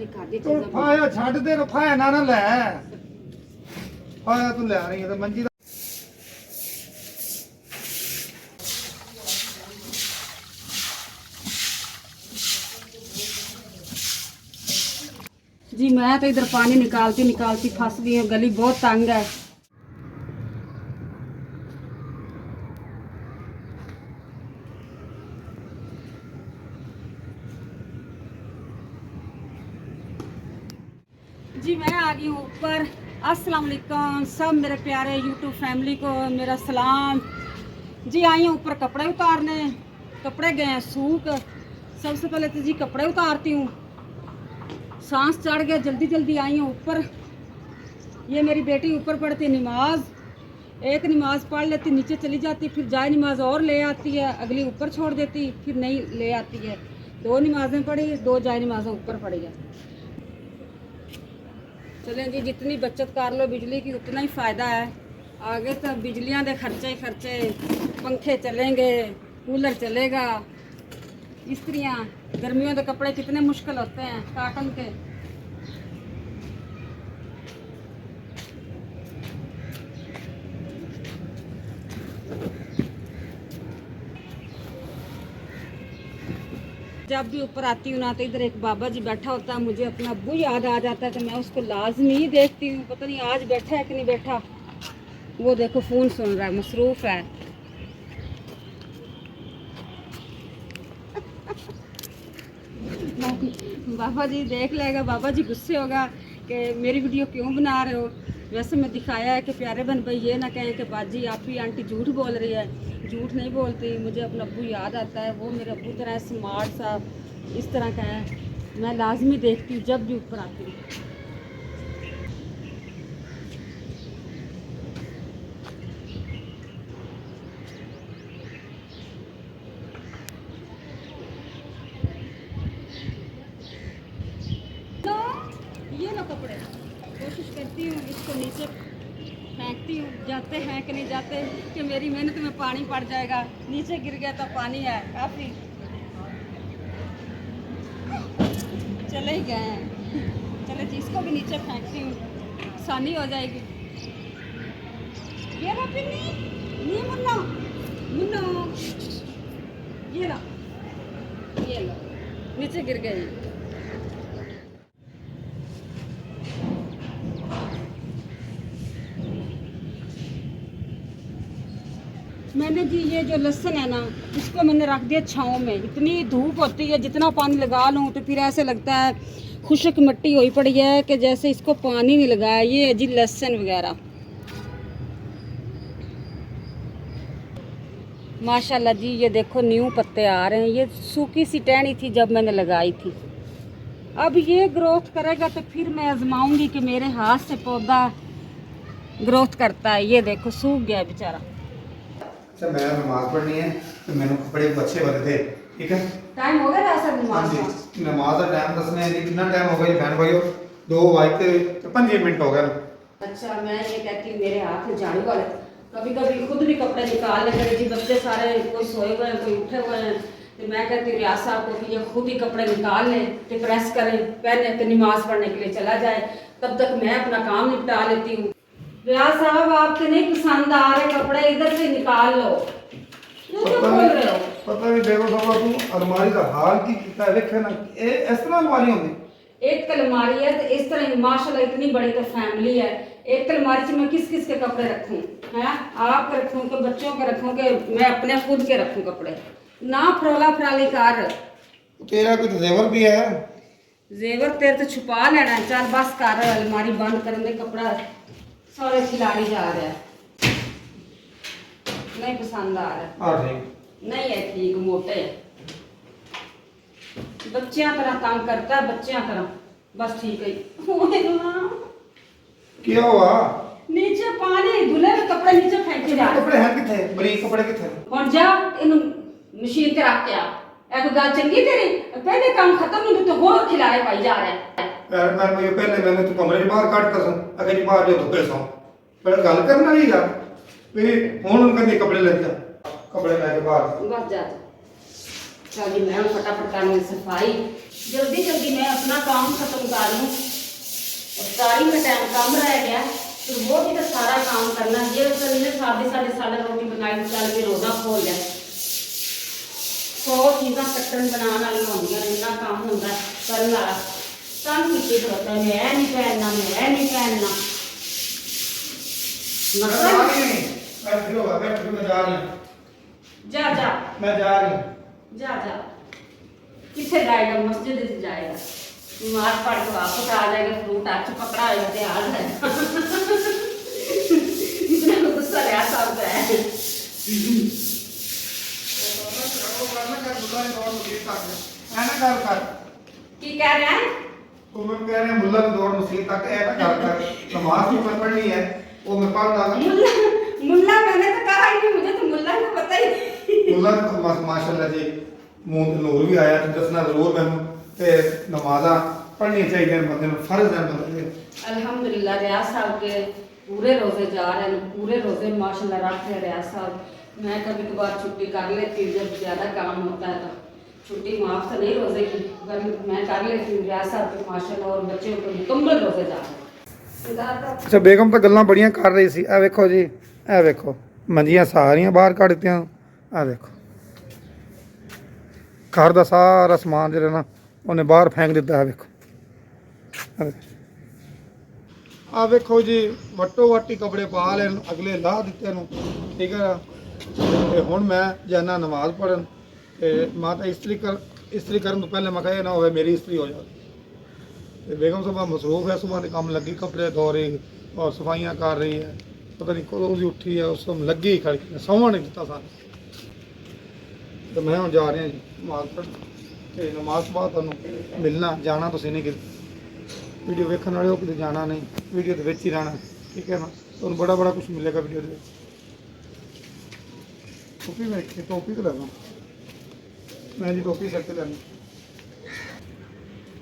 जी घर दी ਤੂੰ चीज़ां ਫਾਇਆ ਛੱਡ ਦੇ ਰਫਾਇਆ ਨਾ ਨਾ ਲੈ ਫਾਇਆ ਤੂੰ ਲੈ ਰਹੀ ਹੈ ਤੇ ਮੰਜੀ ਦਾ जी मैं तो इधर पानी निकालती निकालती फंस गई हूँ। गली बहुत तंग है। जी मैं आ गई हूँ ऊपर। अस्सलाम वालेकुम सब मेरे प्यारे यूट्यूब फैमिली को मेरा सलाम। जी आई हूँ ऊपर कपड़े उतारने। कपड़े गए हैं सूख। सबसे पहले तो जी कपड़े उतारती हूँ। सांस चढ़ गया, जल्दी जल्दी आई हूँ ऊपर। ये मेरी बेटी ऊपर पढ़ती नमाज। एक नमाज पढ़ लेती, नीचे चली जाती, फिर जाए नमाज और ले आती है, अगली ऊपर छोड़ देती, फिर नहीं ले आती है। 2 नमाजें पढ़ी, 2 जाए नमाजें ऊपर पढ़ी है। चलें जी, जितनी बचत कर लो बिजली की उतना ही फ़ायदा है। आगे तो बिजलियाँ के खर्चे खर्चे, पंखे चलेंगे, कूलर चलेगा। इस्त्रियाँ, गर्मियों के कपड़े कितने मुश्किल होते हैं काटन के। जब भी ऊपर आती हूँ ना तो इधर एक बाबा जी बैठा होता है, मुझे अपना अब्बू याद आ जाता है तो मैं उसको लाजमी देखती हूँ। पता नहीं आज बैठा है कि नहीं बैठा। वो देखो फ़ोन सुन रहा है, मसरूफ़ है। बाबा जी देख लेगा, बाबा जी गुस्से होगा कि मेरी वीडियो क्यों बना रहे हो। वैसे मैं दिखाया है कि प्यारे बन भाई ये ना कहें कि बाजी आप ही आंटी झूठ बोल रही है। झूठ नहीं बोलती, मुझे अपना अब्बू याद आता है। वो मेरे अब्बू तरह स्मार्ट सा इस तरह का है। मैं लाजमी देखती हूँ जब भी ऊपर आती हूँ। ये लो कपड़े, कोशिश करती हूँ इसको नीचे फेंकती हूँ, जाते हैं कि नहीं जाते कि मेरी मेहनत में पानी पड़ जाएगा। नीचे गिर गया तो पानी है काफ़ी। चले ही गए हैं। चले जी, इसको भी नीचे फेंकती हूँ, आसानी हो जाएगी। ये लो पिन्नी, नहीं मुन्नो मुन्नो, ये लो नीचे गिर गए हैं। मैंने जी ये जो लहसुन है ना इसको मैंने रख दिया छाँव में। इतनी धूप होती है, जितना पानी लगा लूँ तो फिर ऐसे लगता है खुश्क मिट्टी हुई पड़ी है कि जैसे इसको पानी नहीं लगाया। ये है जी लहसुन वगैरह। माशाल्लाह जी ये देखो न्यू पत्ते आ रहे हैं। ये सूखी सी टहनी थी जब मैंने लगाई थी। अब ये ग्रोथ करेगा तो फिर मैं आजमाऊंगी कि मेरे हाथ से पौधा ग्रोथ करता है। ये देखो सूख गया बेचारा। अच्छा मैं नमाज पढ़नी है तो मैंने कपड़े अच्छे वाले दे, ठीक है। टाइम हो गया सर हाँ नमाज जी, का? नमाज का टाइम दसने है कितना टाइम हो गया बहन भाइयों? 2:05 मिनट हो गए। अच्छा मैं ये कहती हूँ मेरे हाथ में झाड़ू वाले कभी कभी खुद भी कपड़े निकाल लेते जी। बच्चे सारे कोई सोए हुए हैं, कोई उठे हुए हैं, तो मैं कहती हूँ रियाज साहब को कि ये खुद ही कपड़े निकाल लें तो प्रेस करें, पहने तो नमाज पढ़ने के लिए चला जाए। तब तक मैं अपना काम निपटा लेती हूँ। रियाज साहब आपके नहीं पसंद आ रहे कपड़े, इधर से निकाल लो। क्यों बोल रहे हो? पता नहीं देखो बाबा तू अलमारी का हाल की कितना है, देखे ना ये इस तरह अलमारी होती। एक अलमारी है तो इस तरह माशाल्लाह इतनी बड़ी तो फैमिली है। एक अलमारी से मैं किस किस के कपड़े रखूं? हैं आपके रखूं कि बच्चों के रखूं कि मैं अपने खुद के रखूं कपड़े? ना फरोला फराली कर। तेरा कुछ जेवर भी है? जेवर तेरे तो छुपा लेना। चल बस कर, अलमारी बंद कर दे। कपड़ा सारे खिलाड़ी जा रहा है, नहीं पसंद आ रहा। हाँ ठीक नहीं है ठीक, मोटे है। बच्चियां तरह तंग करता है, बच्चियां तरह। बस ठीक है। क्या हुआ? नीचे पानी धुले में कपड़े नीचे फेंके जा। कपड़े हैं किथे? बरीक कपड़े किथे? और जा इन मशीन ते रख के आ। एक गल चंगी तेरी, पहले काम खत्म नहीं तो होर खिलाए पाई जा रहा है। मैं पहले मैंने तो कमरे बाहर काटता सो, अगर बाहर जो धुपे सो पर गल करना नहीं यार। फिर हुन उनके कपड़े ले जा, कपड़े लेके बाहर बस जा। चल मैं फटाफट करनी सफाई। जल्दी जल्दी मैं अपना काम खत्म कर लूँ। इफ्तारी में टाइम कम रह गया, तो वो भी तो सारा काम करना। ये चलने साढ़े रोटी बनाई चल के रोज़ा खोल लिया। 100 चीज़ां कट्टन बनाने वाली होंदियां ने, इन्ना काम होंदा करने वाला। तंग कीते खड़ोता है, मैं नहीं पहनना, मैं नहीं पहनना। जा जा मैं जा रही हूँ। जा जा किथे जाएगा? मस्जिद से जाएगा, नमाज पढ़ के वापस आ जाएगा, फ्रूट हाथ से पकड़ा होगा तो हाल है। इतना गुस्सा लिया सब है। की कह रहे हैं? तो मैं कह रहे हैं मुल्ला की दौड़ मसीह तक है ना कर नमाज भी मैं पढ़नी है, वो मैं पढ़ लाऊंगा। मुल्ला मैंने तो कहा ही नहीं, मुझे तो मुल्ला का पता ही नहीं। मुल्ला माशाल्लाह जी मूंह ते नूर भी आया, तो दसना जरूर मैनू ते नमाज़ां पढ़नी चाहिए बंदे नूं, फर्ज है बंदे दे। अल्हम्दुलिल्लाह रियाज साहब के पूरे रोजे जा रहे हैं, पूरे रोजे माशाल्लाह रख रहे हैं रियाज साहब। मैं कभी कभार छुट्टी कर लेती हूँ जब ज़्यादा काम होता है, तो छुट्टी माफ तो नहीं रोजे की, पर मैं कर लेती हूँ। रियाज साहब के माशाल्लाह और बच्चों के मुकम्मल रोजे जा रहे हैं। ਅੱਛਾ ਬੇਗਮ ਤਾਂ ਗੱਲਾਂ ਬੜੀਆਂ ਕਰ ਰਹੀ ਸੀ। ਇਹ ਵੇਖੋ ਜੀ, ਇਹ ਵੇਖੋ ਮੰਜੀਆਂ ਸਾਰੀਆਂ ਬਾਹਰ ਕੱਢ ਦਿੱਤੀਆਂ। ਆਹ ਵੇਖੋ ਘਰ ਦਾ ਸਾਰਾ ਸਮਾਨ ਜਿਹੜਾ ਨਾ ਉਹਨੇ ਬਾਹਰ ਫੈਂਕ ਦਿੱਤਾ ਹੈ। ਵੇਖੋ ਆਹ ਵੇਖੋ ਜੀ, ਵੱਟੋ ਵੱਟੀ ਕੱਪੜੇ ਪਾ ਲੈਣ, ਅਗਲੇ ਲਾਹ ਦਿੱਤੇ ਨੂੰ, ਠੀਕ ਹੈ। ਤੇ ਹੁਣ ਮੈਂ ਜਾਣਾ ਨਮਾਜ਼ ਪੜ੍ਹਨ, ਤੇ ਮਾਤਾ ਇਸਤਰੀ ਕਰਨ ਤੋਂ ਪਹਿਲੇ ਮੈਂ ਕਿਹਾ ਇਹ ਨਾ ਹੋਵੇ ਮੇਰੀ ਇਸਤਰੀ ਹੋ ਜਾਵੇ। ਤੇ ਬੇਗਮ ਸੁਬਾ ਮਸਰੂਫ ਹੈ, ਸੁਬਾ ਦੇ ਕੰਮ ਲੱਗੀ, ਕੱਪੜੇ ਧੋ ਰਹੀ ਔਰ ਸਫਾਈਆਂ ਕਰ ਰਹੀ ਹੈ। ਪਤਾ ਨਹੀਂ ਕਦੋਂ ਦੀ ਉੱਠੀ ਹੈ, ਉਸ ਤੋਂ ਲੱਗੀ ਹੀ ਖੜੀ ਹੈ, ਸੌਣ ਨਹੀਂ ਦਿੱਤਾ ਸਾਨੂੰ। ਤੇ ਮੈਂ ਹੁਣ ਜਾ ਰਿਹਾ ਜੀ ਨਮਾਜ਼ ਪੜ੍ਹਨ, ਤੇ ਨਮਾਜ਼ ਤੋਂ ਬਾਅਦ ਤੁਹਾਨੂੰ ਮਿਲਣਾ। ਜਾਣਾ ਤੁਸੀਂ ਨਹੀਂ ਕਿਤੇ, ਵੀਡੀਓ ਵੇਖਣ ਵਾਲੇ ਹੋ, ਕਿਤੇ ਜਾਣਾ ਨਹੀਂ, ਵੀਡੀਓ ਦੇ ਵਿੱਚ ਹੀ ਰਹਿਣਾ, ਠੀਕ ਹੈ ਨਾ। ਤੁਹਾਨੂੰ ਬੜਾ ਕੁਝ ਮਿਲੇਗਾ ਵੀਡੀਓ ਦੇ ਵਿੱਚ। ਟੋਪੀ ਮੈਂ ਟੋਪੀ तो ਲੈਣਾ ਮੈਂ ਜੀ, ਟੋਪੀ ਸਿਰ 'ਤੇ ਲੈਣੀ।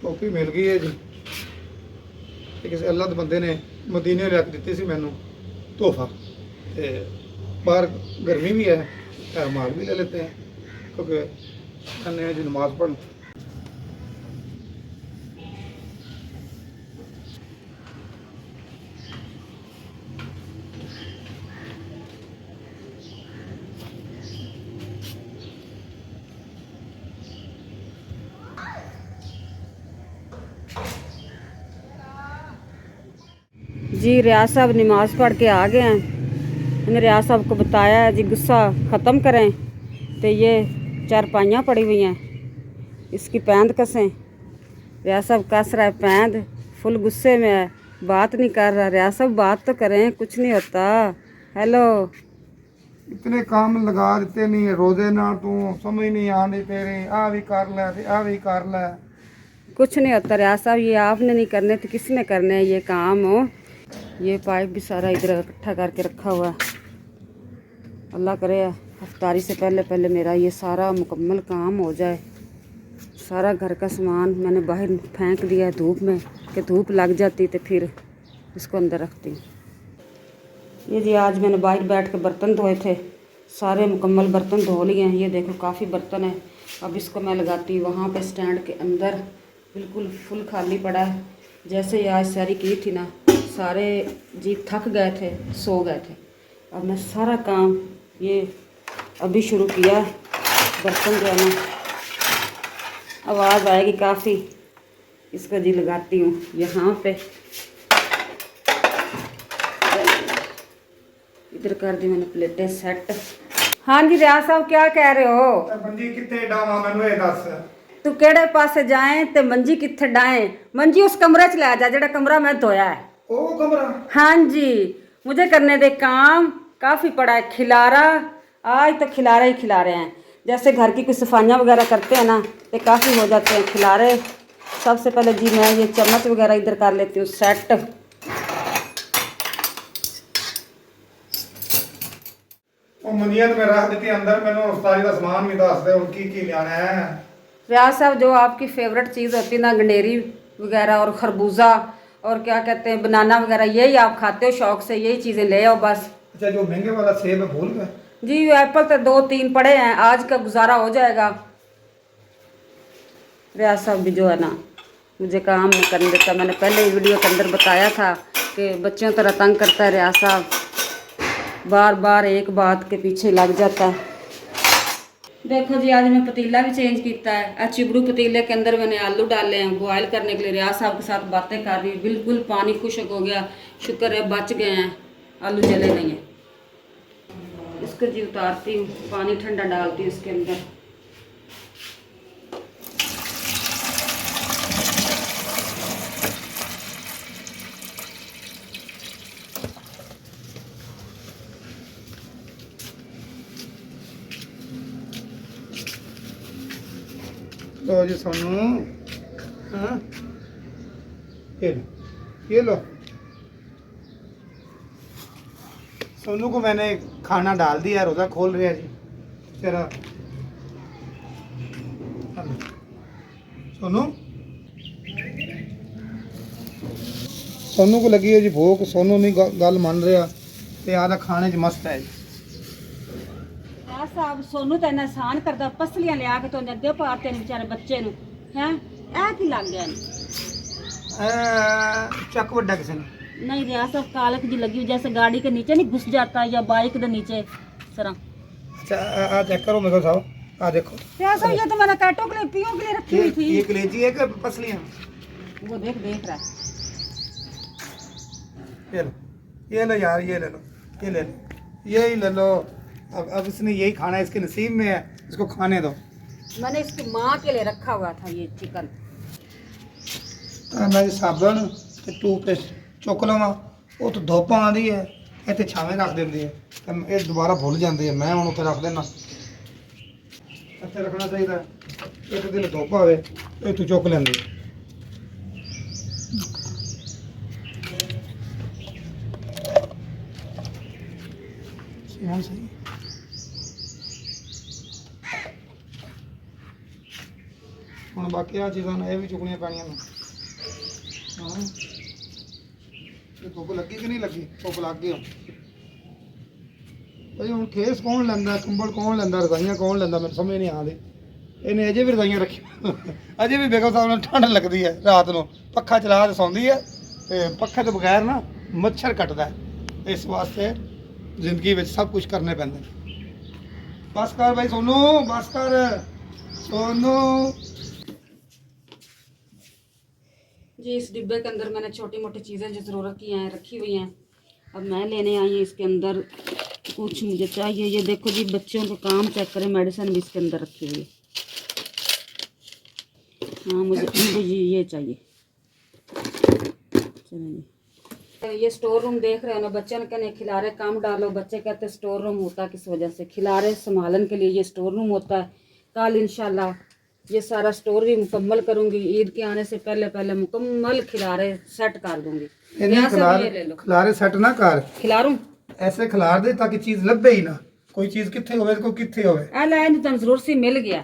ਟੋਪੀ ਮਿਲ ਗਈ ਹੈ ਜੀ, ਤੇ ਕਿਸੇ ਅੱਲਾਹ ਦੇ ਬੰਦੇ ਨੇ ਮਦੀਨੇ ਲਿਆ ਕੇ ਦਿੱਤੀ ਸੀ ਮੈਨੂੰ ਤੋਹਫਾ। ਤੇ ਬਾਹਰ गर्मी भी है, माल भी ले लेते हैं, क्योंकि अन्य जी नमाज पढ़। जी रियाज साहब नमाज पढ़ के आ गए हैं। मैंने रियाज साहब को बताया है जी गुस्सा ख़त्म करें, तो ये चारपाइयाँ पड़ी हुई हैं, इसकी पैंद कसें। रियाज साहब कस रहा है पैंद, फुल गुस्से में है, बात नहीं कर रहा। रियाज साहब बात तो करें, कुछ नहीं होता। हेलो, इतने काम लगा देते नहीं है रोजे ना, तू समझ नहीं आनी तेरी, आ भी कर ले, आ भी कर ले। कुछ नहीं होता रियाज साहब, ये आपने नहीं करने तो किसने करने हैं ये काम हो। ये पाइप भी सारा इधर इकट्ठा करके रखा हुआ है। अल्लाह करे इफ्तारी से पहले मेरा ये सारा मुकम्मल काम हो जाए। सारा घर का सामान मैंने बाहर फेंक दिया है धूप में, कि धूप लग जाती तो फिर इसको अंदर रखती हूँ। ये जी आज मैंने बाहर बैठ के बर्तन धोए थे, सारे मुकम्मल बर्तन धो लिए हैं। ये देखो काफ़ी बर्तन है। अब इसको मैं लगाती हूँ वहाँ पे स्टैंड के अंदर, बिल्कुल फुल खाली पड़ा है। जैसे ही आज सारी की थी ना, सारे जी थक गए थे, सो गए थे। अब मैं सारा काम ये अभी शुरू किया, बर्तन जो है ना, आवाज़ आएगी काफ़ी, इसको जी लगाती हूँ यहाँ पे। इधर कर दी मैंने प्लेटें सेट। हाँ जी रियाज साहब क्या कह रहे हो? मंजी कितने डावा मैनू ये दस, तू केड़े पासे जाए ते मंजी किथे डाए? मंजी उस कमरे च लै जा जेड़ा कमरा मैं धोया है। ओ कमरा? हाँ जी, मुझे करने दे काम, काफ़ी पड़ा है खिलारा। आज तो खिलारे ही खिलारे हैं, जैसे घर की कुछ सफाइयाँ वगैरह करते हैं ना, तो काफ़ी हो जाते हैं खिलारे। सबसे पहले जी मैं ये चम्मच वगैरह इधर कर लेती हूँ सेट। मंजियां तो मैं रख दी अंदर, मैंने इफ्तारी का सामान भी दस दे उनकी की लाना है। रियाज साहब जो आपकी फेवरेट चीज़ होती है ना, गंडेरी वगैरह और खरबूजा और क्या कहते हैं बनाना वगैरह, यही आप खाते हो शौक से, यही चीज़ें ले आओ बस। अच्छा जो महंगे वाला सेब है भूल गए? जी एप्पल तो 2-3 पड़े हैं, आज का गुजारा हो जाएगा। रियाज साहब भी जो है ना मुझे काम नहीं करने देता। मैंने पहले ही वीडियो के अंदर बताया था कि बच्चों तरह तंग करता है रियाज साहब, बार बार एक बात के पीछे लग जाता है। देखो जी आज मैं पतीला भी चेंज किया है। चिबड़ू पतीले के अंदर मैंने आलू डाले हैं बॉयल करने के लिए। रियाज साहब के साथ बातें कर रही, बिल्कुल पानी खुश्क हो गया, शुक्र है बच गए हैं, आलू जले नहीं है। इसको जी उतारती हूँ, पानी ठंडा डालती हूँ इसके अंदर। लो जी सोनू, हाँ ये लो। सोनू को मैंने खाना डाल दिया, रोज़ा खोल रहा जी तेरा। सोनू सोनू को लगी है जी भूख, सोनू नहीं गल मान रहा ते आदा खाने च मस्त है जी। साहब सोनू तो इन्ना आसान करता, पसलियां लिया के तो अगे पाते ने बेचारे बच्चे नु हैं। ए की लग गया चक वड्डा किसी ने नहीं रियाज साहब, कालक जी लगी हुई जैसे गाड़ी के नीचे नहीं घुस जाता या बाइक के नीचे सरा। अच्छा आ चेक करो मेरे साहब, आ देखो रियाज साहब ये तो मैंने काटों के लिए पियों के लिए रखी हुई थी। ये कलेजी है कि पसलियां? वो देख देख रहा है। ये लो यार, ये ले लो, ये ले लो, यही ले लो। अब इसने यही खाना है, इसके नसीब में है, इसको खाने दो। मैंने इसकी माँ के लिए रखा हुआ था ये चिकन। मैं साबन ते टूथपेस्ट चुक लवां, वो तो धुप आँदी है, इत्थे छावें रख देंदी है, ते ये दोबारा भुल जाती है। मैं हुण उत्थे रख देना, इत्थे रखना चाहिए। एक दिन धुप आवे इत्थों चुक लैंदी। सही ਹੁਣ ਬਾਕੀ ਆ ਚੀਜ਼ਾਂ ਨੇ ਇਹ ਵੀ ਚੁੱਕਣੀਆਂ ਪੈਣੀਆਂ ਨੇ। ਹਾਂ ਇਹ ਧੁੱਪ ਲੱਗੀ ਕਿ ਨਹੀਂ ਲੱਗੀ? ਧੁੱਪ ਲੱਗ ਗਈ ਭਾਈ। ਹੁਣ ਖੇਸ ਕੌਣ ਲੈਂਦਾ, ਕੰਬਲ ਕੌਣ ਲੈਂਦਾ, ਰਜ਼ਾਈਆਂ ਕੌਣ ਲੈਂਦਾ, ਮੈਨੂੰ ਸਮਝ ਨਹੀਂ ਆਉਂਦੀ। ਇਹਨੇ ਅਜੇ ਵੀ ਰਜ਼ਾਈਆਂ ਰੱਖੀਆਂ, ਅਜੇ ਵੀ ਬੇਗਮ ਸਾਹਿਬ ਨੂੰ ਠੰਡ ਲੱਗਦੀ ਹੈ ਰਾਤ ਨੂੰ, ਪੱਖਾ ਚਲਾ ਕੇ ਸੌਂਦੀ ਹੈ ਤੇ ਪੱਖੇ ਤੋਂ ਬਗੈਰ ਨਾ ਮੱਛਰ ਕੱਟਦਾ ਹੈ। ਇਸ ਵਾਸਤੇ ਜ਼ਿੰਦਗੀ ਵਿੱਚ ਸਭ ਕੁਝ ਕਰਨੇ ਪੈਂਦੇ। ਬਸ ਕਰ ਭਾਈ ਸੋਨੂ, ਬਸ ਕਰ सोनू। जी इस डिब्बे के अंदर मैंने छोटी मोटी चीज़ें जो ज़रूरत की हैं रखी हुई हैं। अब मैं लेने आई हूँ इसके अंदर कुछ मुझे चाहिए। ये देखो जी बच्चों को काम चेक करें, मेडिसिन भी इसके अंदर रखी हुई है। हाँ मुझे ये चाहिए। चलिए ये स्टोर रूम देख रहे हो ना, बच्चे ने कहने खिलारे काम डालो, बच्चे कहते स्टोर रूम होता है किस वजह से, खिलारे संभालन के लिए ये स्टोर रूम होता है। कल इंशाल्लाह ये सारा स्टोर भी मुकम्मल करूंगी, ईद के आने से पहले पहले मुकम्मल खिलारे सेट कर दूंगी। खिलारे सेट ना कर, खिलारूं ऐसे खिलार दे ताकि चीज लभे ही ना, कोई चीज किथे होवे कोई किथे होवे। ए लाइन तो जरूर सी मिल गया।